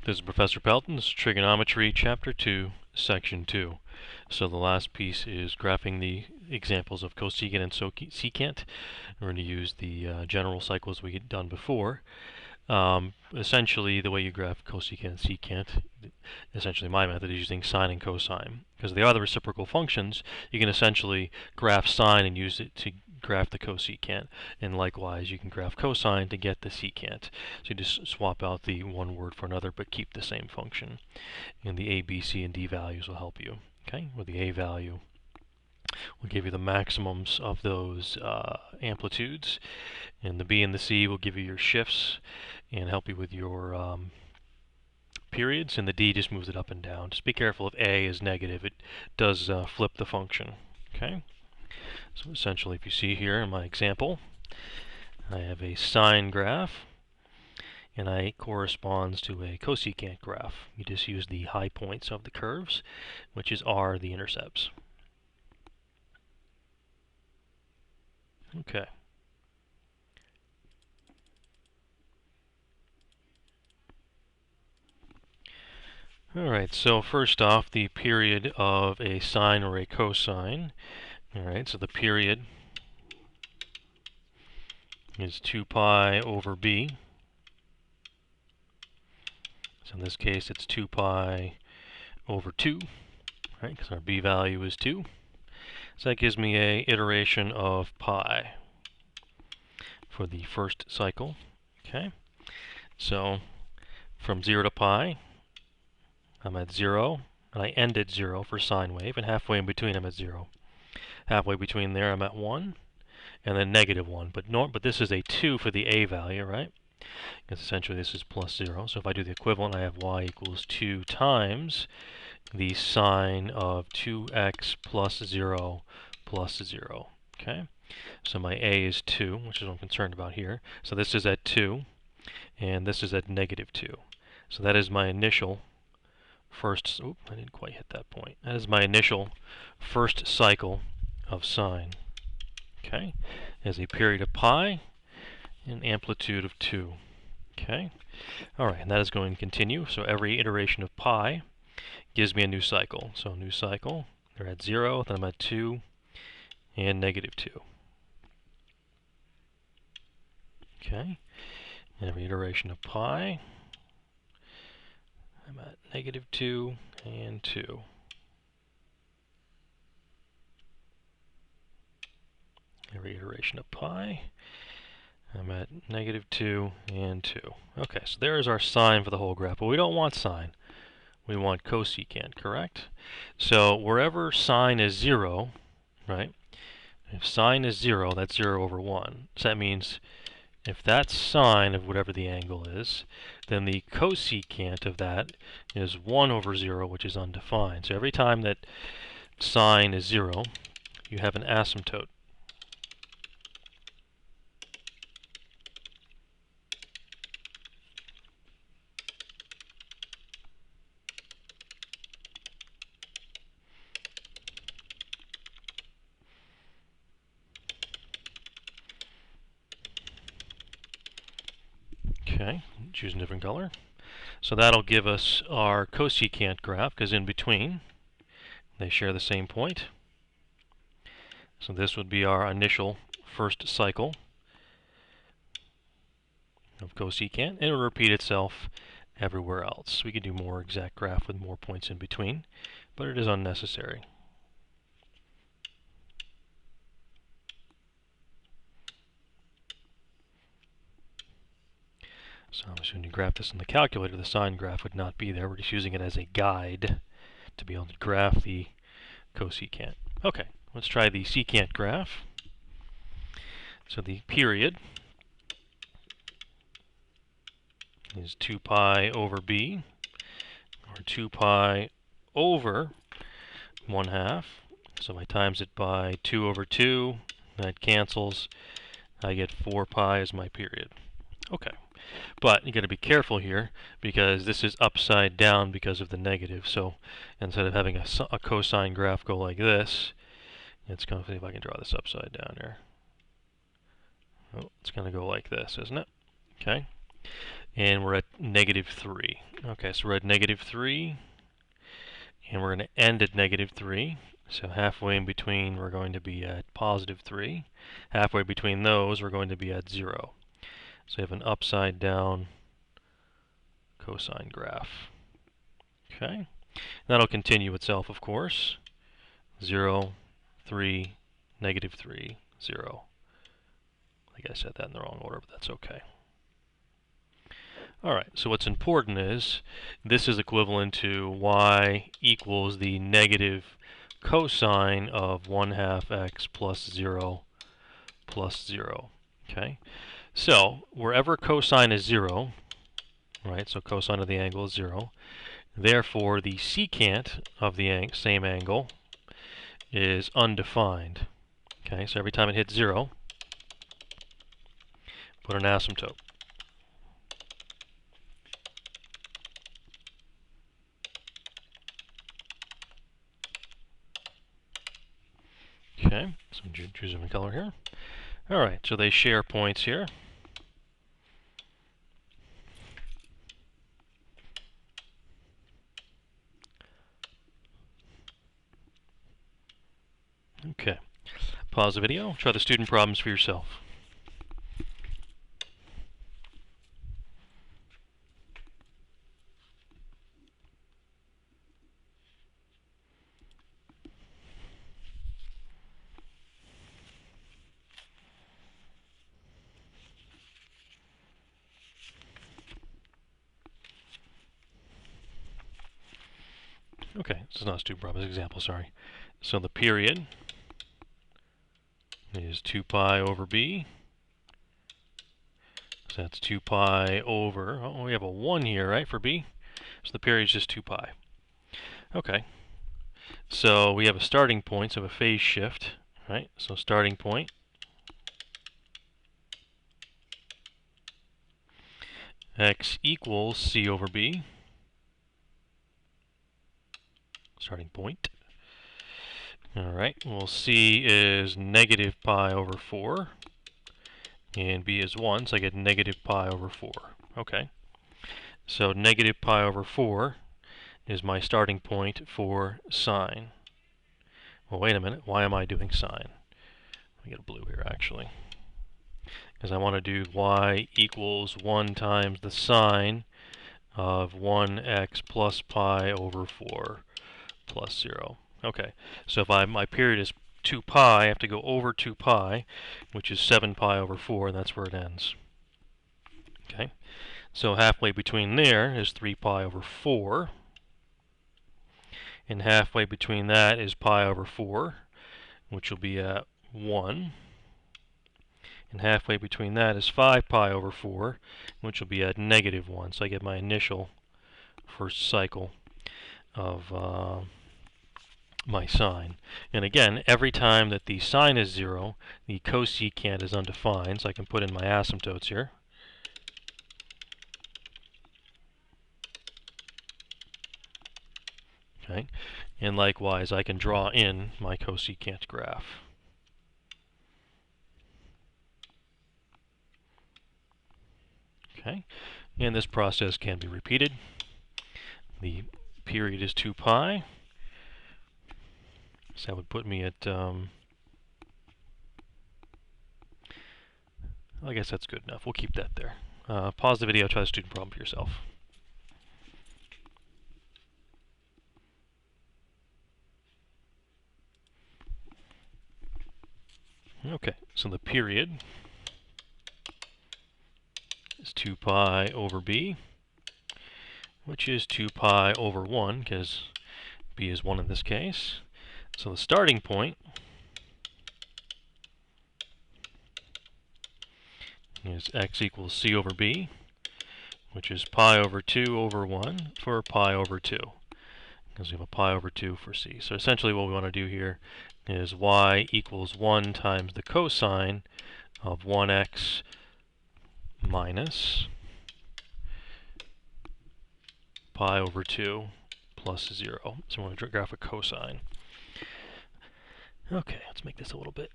This is Professor Pelton. This is Trigonometry, Chapter 2, Section 2. So the last piece is graphing the examples of cosecant and secant. We're going to use the general cycles we had done before. Essentially, the way you graph cosecant and secant, essentially my method is using sine and cosine. Because they are the reciprocal functions, you can essentially graph sine and use it to graph the cosecant, and likewise you can graph cosine to get the secant. So you just swap out the one word for another but keep the same function. And the a, b, c, and d values will help you. Okay, with the a value will give you the maximums of those amplitudes, and the b and the c will give you your shifts and help you with your periods, and the d just moves it up and down. Just be careful if a is negative, it does flip the function. Okay. So essentially, if you see here in my example, I have a sine graph, and it corresponds to a cosecant graph. You just use the high points of the curves, which are the intercepts. Okay. Alright, so first off, the period of a sine or a cosine. Alright, so the period is 2 pi over b. So in this case, it's 2 pi over 2, right? Because our b value is 2. So that gives me a iteration of pi for the first cycle. Okay, so from 0 to pi, I'm at 0, and I end at 0 for sine wave, and halfway in between I'm at 0. Halfway between there I'm at 1, and then negative 1. But this is a 2 for the a value, right? Because essentially this is plus 0. So if I do the equivalent, I have y equals 2 times the sine of 2x plus 0 plus 0. Okay? So my a is 2, which is what I'm concerned about here. So this is at 2, and this is at negative 2. So that is my initial first, I didn't quite hit that point. That is my initial first cycle of sine. Okay, as a period of pi, an amplitude of 2. Okay, alright, and that is going to continue. So every iteration of pi gives me a new cycle. So new cycle, they're at 0, then I'm at 2, and negative 2. Okay, and every iteration of pi, I'm at negative 2 and 2. Every iteration of pi, I'm at negative 2 and 2. Okay, so there is our sine for the whole graph, but we don't want sine. We want cosecant, correct? So wherever sine is 0, right? If sine is 0, that's 0 over 1. So that means if that's sine of whatever the angle is, then the cosecant of that is 1 over 0, which is undefined. So every time that sine is 0, you have an asymptote. Okay, choose a different color. So that'll give us our cosecant graph, because in between they share the same point. So this would be our initial first cycle of cosecant, and it will repeat itself everywhere else. We could do more exact graph with more points in between, but it is unnecessary. So when you graph this in the calculator, the sine graph would not be there. We're just using it as a guide to be able to graph the cosecant. Okay, let's try the secant graph. So the period is 2 pi over b, or 2 pi over 1/2. So if I times it by 2 over 2, that cancels. I get 4 pi as my period. Okay. But you got to be careful here, because this is upside down because of the negative. So instead of having a cosine graph go like this, it's going to see if I can draw this upside down here. Oh, it's going to go like this, isn't it? Okay. and we're at -3. Okay, so we're at -3, and we're going to end at -3. So halfway in between, we're going to be at +3. Halfway between those, we're going to be at 0. So we have an upside down cosine graph. Okay, that'll continue itself, of course. 0, 3, -3, 0. I guess I said that in the wrong order, but that's okay. Alright, so what's important is this is equivalent to y equals the negative cosine of 1/2 x plus 0 plus 0. Okay, so wherever cosine is 0, right, so cosine of the angle is 0, therefore the secant of the same angle is undefined. Okay, so every time it hits 0, put an asymptote. Okay, so choose a different color here. Alright, so they share points here. Okay, pause the video, try the student problems for yourself. Okay, this is not a student problem, it's an example, sorry. So the period is 2 pi over b. So that's 2 pi over, oh, we have a 1 here, right, for b? So the period is just 2 pi. Okay, so we have a starting point, so a phase shift, right? So starting point, x equals c over b. Starting point. Alright, well c is negative pi over 4, and b is 1, so I get negative pi over 4. Okay, so negative pi over 4 is my starting point for sine. Well, wait a minute, why am I doing sine? Let me get a blue here, actually. Because I want to do y equals 1 times the sine of 1x plus pi over 4 plus 0. Okay, so if my period is 2 pi, I have to go over 2 pi, which is 7 pi over 4, and that's where it ends. Okay, so halfway between there is 3 pi over 4, and halfway between that is pi over 4, which will be at 1, and halfway between that is 5 pi over 4, which will be at -1, so I get my initial first cycle of my sine. And again, every time that the sine is 0, the cosecant is undefined, so I can put in my asymptotes here. Okay, and likewise I can draw in my cosecant graph. Okay, and this process can be repeated. The period is 2 pi. So that would put me at, I guess that's good enough. We'll keep that there. Pause the video, try the student problem for yourself. Okay, so the period is 2 pi over b, which is 2 pi over 1, because b is 1 in this case. So the starting point is x equals c over b, which is pi over 2 over 1 for pi over 2, because we have a pi over 2 for c. So essentially what we want to do here is y equals 1 times the cosine of 1x minus pi over 2 plus 0. So we're going to graph a cosine. Okay, let's make this a little bit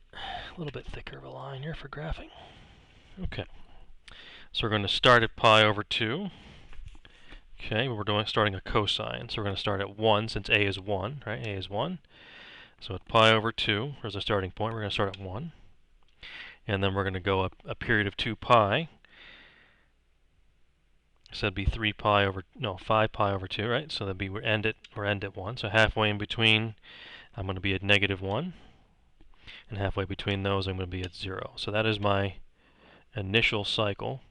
thicker of a line here for graphing. Okay, So we're going to start at pi over 2. Okay, we're starting a cosine. So we're going to start at 1 since a is 1, right? A is 1. So at pi over 2, there's a starting point. We're going to start at 1. And then we're going to go up a period of 2 pi. So that'd be 5 pi over 2, right? So that'd be we're end at 1. So halfway in between, I'm going to be at -1. And halfway between those, I'm going to be at 0. So that is my initial cycle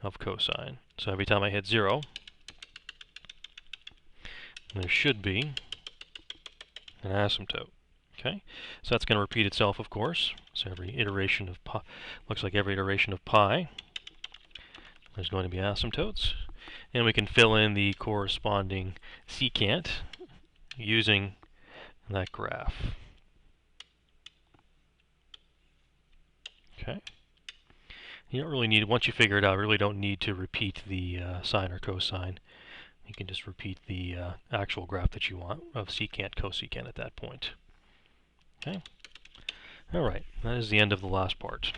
of cosine. So every time I hit 0, there should be an asymptote. Okay, so that's going to repeat itself, of course. So every iteration of pi, looks like every iteration of pi, there's going to be asymptotes. And we can fill in the corresponding secant using that graph. Okay. You don't really need, once you figure it out, you really don't need to repeat the sine or cosine. You can just repeat the actual graph that you want of secant, cosecant at that point. Okay. All right, that is the end of the last part.